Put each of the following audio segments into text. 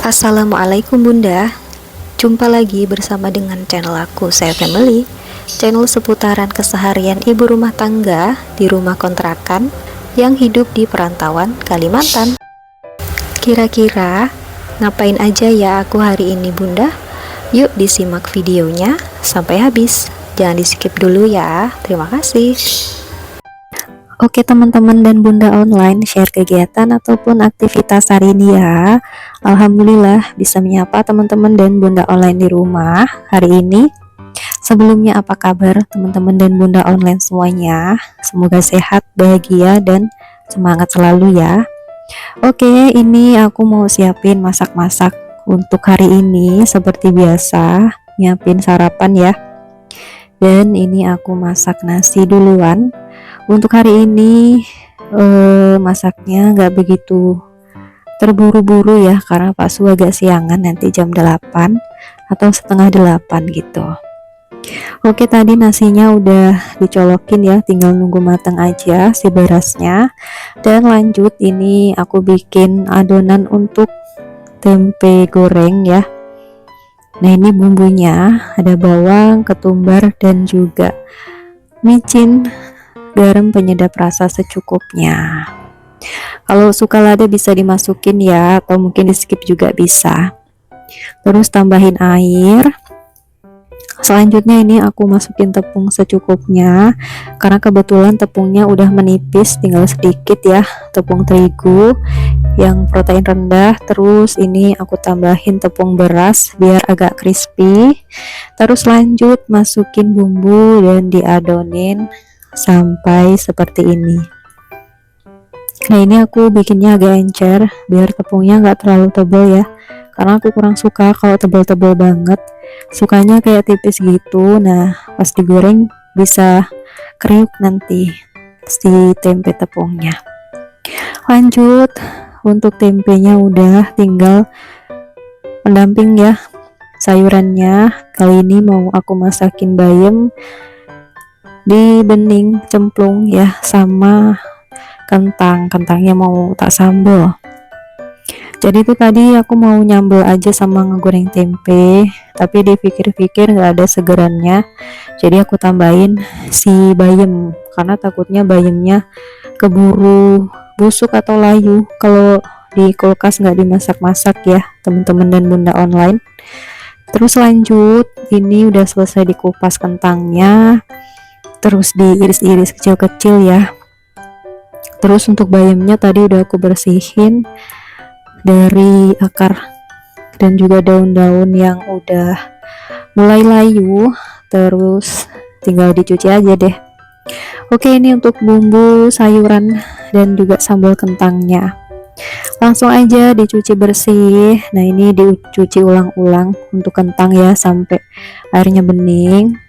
Assalamualaikum Bunda. Jumpa lagi bersama dengan channel aku, Saya Family, channel seputaran keseharian ibu rumah tangga di rumah kontrakan yang hidup di perantauan Kalimantan. Kira-kira ngapain aja ya aku hari ini Bunda? Yuk disimak videonya sampai habis. Jangan di skip dulu ya. Terima kasih. Oke teman-teman dan Bunda online, share kegiatan ataupun aktivitas hari ini ya. Alhamdulillah bisa menyapa teman-teman dan Bunda online di rumah hari ini. Sebelumnya apa kabar teman-teman dan Bunda online semuanya? Semoga sehat, bahagia, dan semangat selalu ya. Oke, ini aku mau siapin masak-masak untuk hari ini. Seperti biasa, nyiapin sarapan ya. Dan ini aku masak nasi duluan. Untuk hari ini masaknya nggak begitu terburu-buru ya, karena Pak Su agak siangan, nanti jam 8 atau setengah 8 gitu. Oke, tadi nasinya udah dicolokin ya, tinggal nunggu matang aja si berasnya. Dan lanjut, ini aku bikin adonan untuk tempe goreng ya. Nah, ini bumbunya ada bawang, ketumbar, dan juga micin, garam penyedap rasa secukupnya. Kalau suka lada bisa dimasukin ya, atau mungkin di skip juga bisa. Terus tambahin air. Selanjutnya ini aku masukin tepung secukupnya, karena kebetulan tepungnya udah menipis, tinggal sedikit ya, tepung terigu yang protein rendah. Terus ini aku tambahin tepung beras biar agak crispy. Terus lanjut masukin bumbu dan diadonin sampai seperti ini. Nah, ini aku bikinnya agak encer biar tepungnya nggak terlalu tebal ya, karena aku kurang suka kalau tebal-tebal banget, sukanya kayak tipis gitu. Nah, pas digoreng bisa kriuk nanti si tempe tepungnya. Lanjut, untuk tempenya udah, tinggal pendamping ya sayurannya. Kali ini mau aku masakin bayam di bening cemplung ya, sama kentangnya mau tak sambal. Jadi itu tadi aku mau nyambel aja sama ngegoreng tempe, tapi dipikir-pikir nggak ada segerannya, jadi aku tambahin si bayam, karena takutnya bayamnya keburu busuk atau layu kalau di kulkas nggak dimasak-masak ya teman-teman dan Bunda online. Terus lanjut, ini udah selesai dikupas kentangnya, terus diiris-iris kecil-kecil ya. Terus untuk bayamnya tadi udah aku bersihin dari akar dan juga daun-daun yang udah mulai layu, terus tinggal dicuci aja deh. Oke, ini untuk bumbu sayuran dan juga sambal kentangnya, langsung aja dicuci bersih. Nah, ini dicuci ulang-ulang untuk kentang ya sampai airnya bening.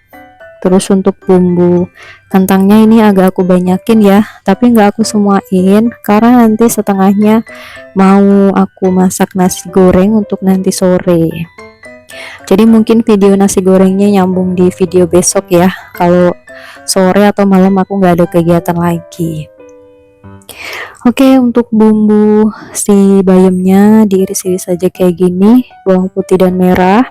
Terus untuk bumbu kentangnya ini agak aku banyakin ya, tapi nggak aku semuain karena nanti setengahnya mau aku masak nasi goreng untuk nanti sore. Jadi mungkin video nasi gorengnya nyambung di video besok ya, kalau sore atau malam aku nggak ada kegiatan lagi. Oke, untuk bumbu si bayamnya diiris-iris saja kayak gini, bawang putih dan merah.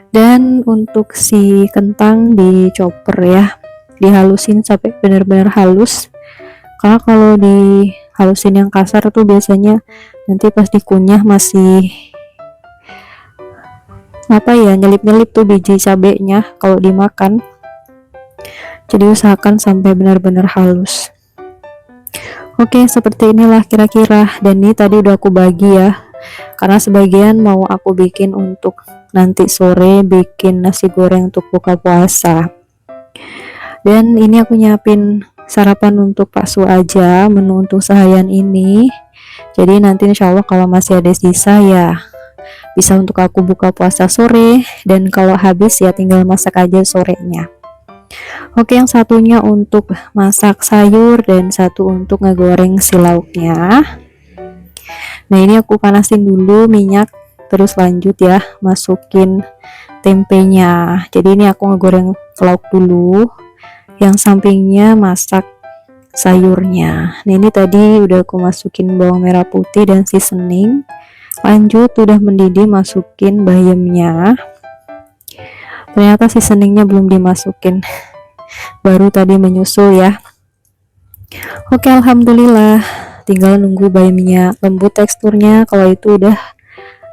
Dan untuk si kentang dicoper ya, dihalusin sampai benar-benar halus, karena kalau dihalusin yang kasar tuh biasanya nanti pas dikunyah masih apa ya, nyelip-nyelip tuh biji cabenya kalau dimakan. Jadi usahakan sampai benar-benar halus. Oke, seperti inilah kira-kira. Dan ini tadi udah aku bagi ya, karena sebagian mau aku bikin untuk nanti sore, bikin nasi goreng untuk buka puasa. Dan ini aku nyiapin sarapan untuk Pak Su aja, menu untuk seharian ini. Jadi nanti insya Allah kalau masih ada sisa ya bisa untuk aku buka puasa sore, dan kalau habis ya tinggal masak aja sorenya. Oke, yang satunya untuk masak sayur dan satu untuk ngegoreng si lauknya. Nah, ini aku panasin dulu minyak, terus lanjut ya masukin tempenya. Jadi ini aku ngegoreng lauk dulu, yang sampingnya masak sayurnya. Nah, ini tadi udah aku masukin bawang merah putih dan seasoning, Lanjut, udah mendidih, masukin bayamnya. Ternyata seasoningnya belum dimasukin, baru tadi menyusul ya. Oke, alhamdulillah, tinggal nunggu bayamnya lembut teksturnya. Kalau itu udah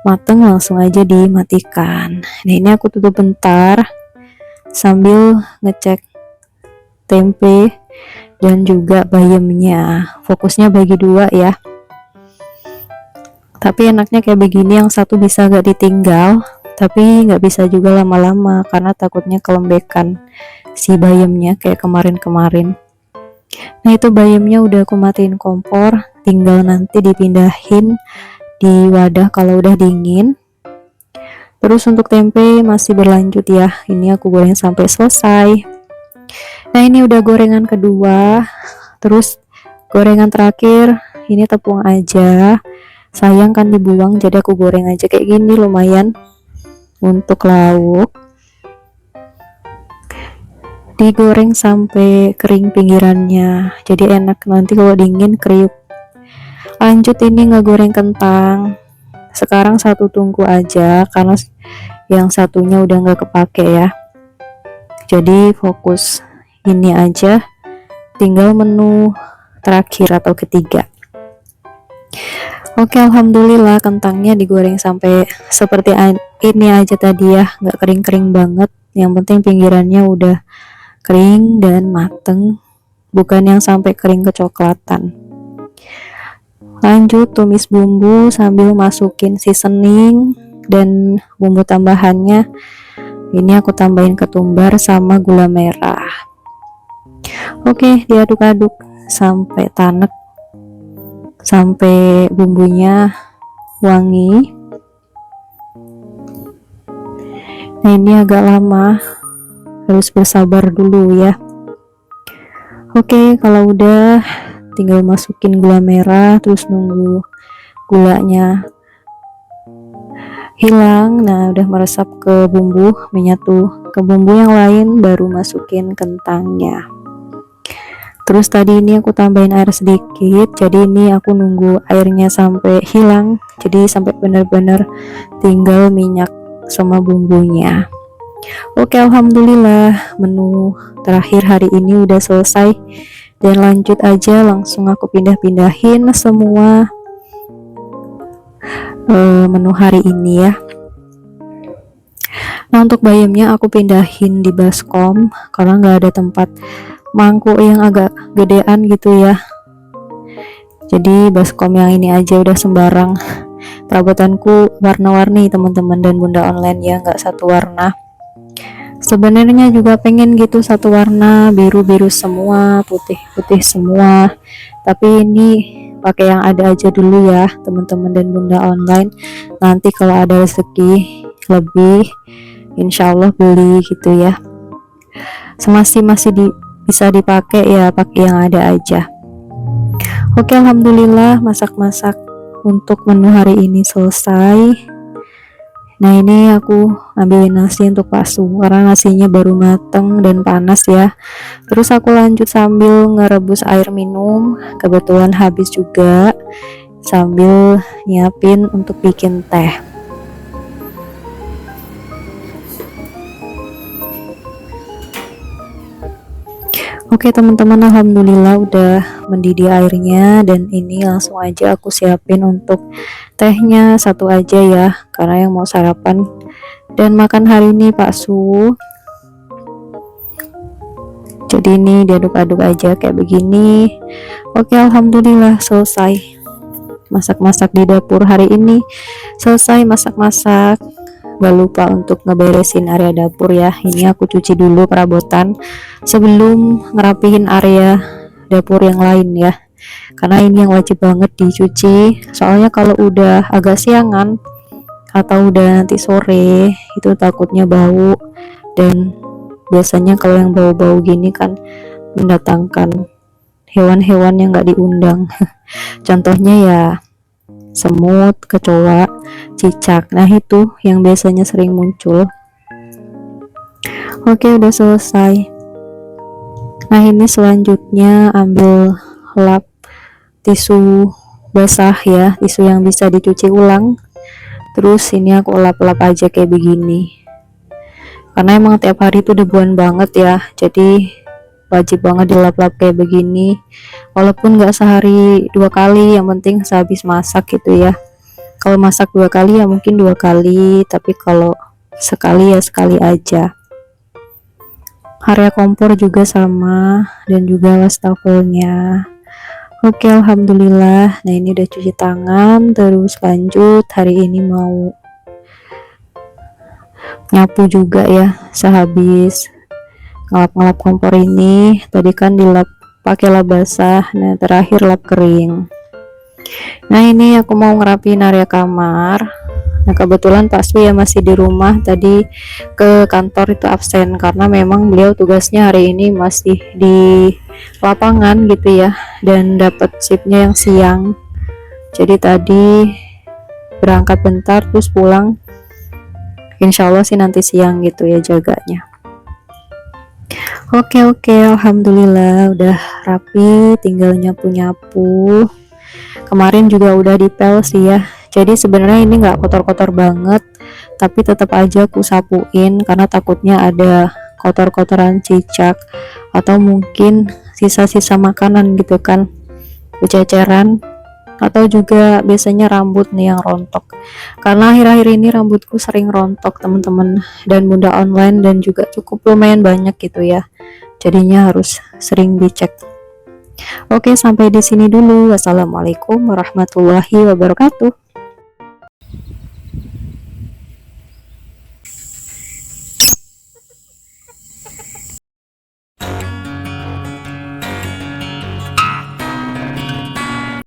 mateng, langsung aja dimatikan. Nah, ini aku tutup bentar sambil ngecek tempe dan juga bayamnya. Fokusnya bagi dua ya, tapi enaknya kayak begini, yang satu bisa gak ditinggal, tapi nggak bisa juga lama-lama karena takutnya kelembekan si bayamnya kayak kemarin-kemarin. Nah, itu bayamnya udah aku matiin kompor, tinggal nanti dipindahin di wadah kalau udah dingin. Terus untuk tempe masih berlanjut ya, ini aku goreng sampai selesai. Nah, ini udah gorengan kedua. Terus gorengan terakhir, ini tepung aja, sayang kan dibuang, jadi aku goreng aja kayak gini, lumayan untuk lauk. Digoreng sampai kering pinggirannya, jadi enak nanti kalau dingin kriuk. Lanjut, ini ngegoreng kentang. Sekarang satu tungku aja karena yang satunya udah nggak kepake ya, jadi fokus ini aja, tinggal menu terakhir atau ketiga. Oke, alhamdulillah kentangnya digoreng sampai seperti ini aja tadi ya, nggak kering-kering banget, yang penting pinggirannya udah kering dan mateng, bukan yang sampai kering kecoklatan. Lanjut, tumis bumbu sambil masukin seasoning dan bumbu tambahannya. Ini aku tambahin ketumbar sama gula merah. Oke, diaduk-aduk sampai tanek, sampai bumbunya wangi. Nah, ini agak lama, harus bersabar dulu ya. Oke, kalau udah tinggal masukin gula merah, terus nunggu gulanya hilang. Nah, udah meresap ke bumbu, menyatu ke bumbu yang lain, baru masukin kentangnya. Terus tadi ini aku tambahin air sedikit, jadi ini aku nunggu airnya sampai hilang, jadi sampai benar-benar tinggal minyak sama bumbunya. Oke, alhamdulillah menu terakhir hari ini udah selesai, dan lanjut aja langsung aku pindah-pindahin semua menu hari ini ya. Nah, untuk bayamnya aku pindahin di baskom karena nggak ada tempat mangkuk yang agak gedean gitu ya, jadi baskom yang ini aja udah sembarang. Perabotanku warna-warni teman-teman dan bunda online ya, nggak satu warna. Sebenarnya juga pengen gitu satu warna, biru-biru semua, putih-putih semua, tapi ini pakai yang ada aja dulu ya teman-teman dan bunda online. Nanti kalau ada rezeki lebih, insya Allah beli gitu ya. Masih bisa dipakai ya, pakai yang ada aja. Oke, alhamdulillah masak-masak untuk menu hari ini selesai. Nah, ini aku ambilin nasi untuk Pak Su karena nasinya baru mateng dan panas ya. Terus aku lanjut sambil ngerebus air minum, kebetulan habis juga, sambil nyiapin untuk bikin teh. Oke teman-teman, alhamdulillah udah mendidih airnya, dan ini langsung aja aku siapin untuk tehnya satu aja ya, karena yang mau sarapan dan makan hari ini Pak Su. Jadi ini diaduk-aduk aja kayak begini. Oke, alhamdulillah selesai masak-masak di dapur hari ini. Selesai masak-masak, gak lupa untuk ngeberesin area dapur ya. Ini aku cuci dulu perabotan sebelum ngerapihin area dapur yang lain ya, karena ini yang wajib banget dicuci. Soalnya kalau udah agak siangan atau udah nanti sore itu takutnya bau, dan biasanya kalau yang bau-bau gini kan mendatangkan hewan-hewan yang gak diundang. Contohnya ya semut, kecoa, cicak. Nah, itu yang biasanya sering muncul. Oke, udah selesai. Nah, ini selanjutnya ambil lap tisu basah ya, tisu yang bisa dicuci ulang. Terus ini aku lap-lap aja kayak begini, karena emang tiap hari itu debuan banget ya, jadi wajib banget dilap-lap kayak begini, walaupun nggak sehari 2 kali, yang penting sehabis masak gitu ya. Kalau masak 2 kali ya mungkin 2 kali, tapi kalau sekali ya sekali aja. Area kompor juga sama, dan juga wastafelnya. Oke, alhamdulillah. Nah, ini udah cuci tangan, terus lanjut hari ini mau nyapu juga ya, sehabis ngelap-ngelap kompor ini. Tadi kan dilap pakai lap basah, nah terakhir lap kering. Nah, ini aku mau ngerapiin area kamar. Nah, kebetulan Pak Su ya masih di rumah, tadi ke kantor itu absen karena memang beliau tugasnya hari ini masih di lapangan gitu ya, dan dapat shiftnya yang siang. Jadi tadi berangkat bentar terus pulang, insya Allah sih nanti siang gitu ya jaganya. Oke, alhamdulillah udah rapi, tinggal nyapu-nyapu. Kemarin juga udah dipel sih ya, jadi sebenarnya ini nggak kotor-kotor banget, tapi tetap aja aku sapuin karena takutnya ada kotor-kotoran cicak atau mungkin sisa-sisa makanan gitu kan, bececeran, atau juga biasanya rambut nih yang rontok, karena akhir-akhir ini rambutku sering rontok teman-teman, dan bunda online dan juga cukup lumayan banyak gitu ya, jadinya harus sering dicek. Oke, sampai di sini dulu. Wassalamualaikum warahmatullahi wabarakatuh.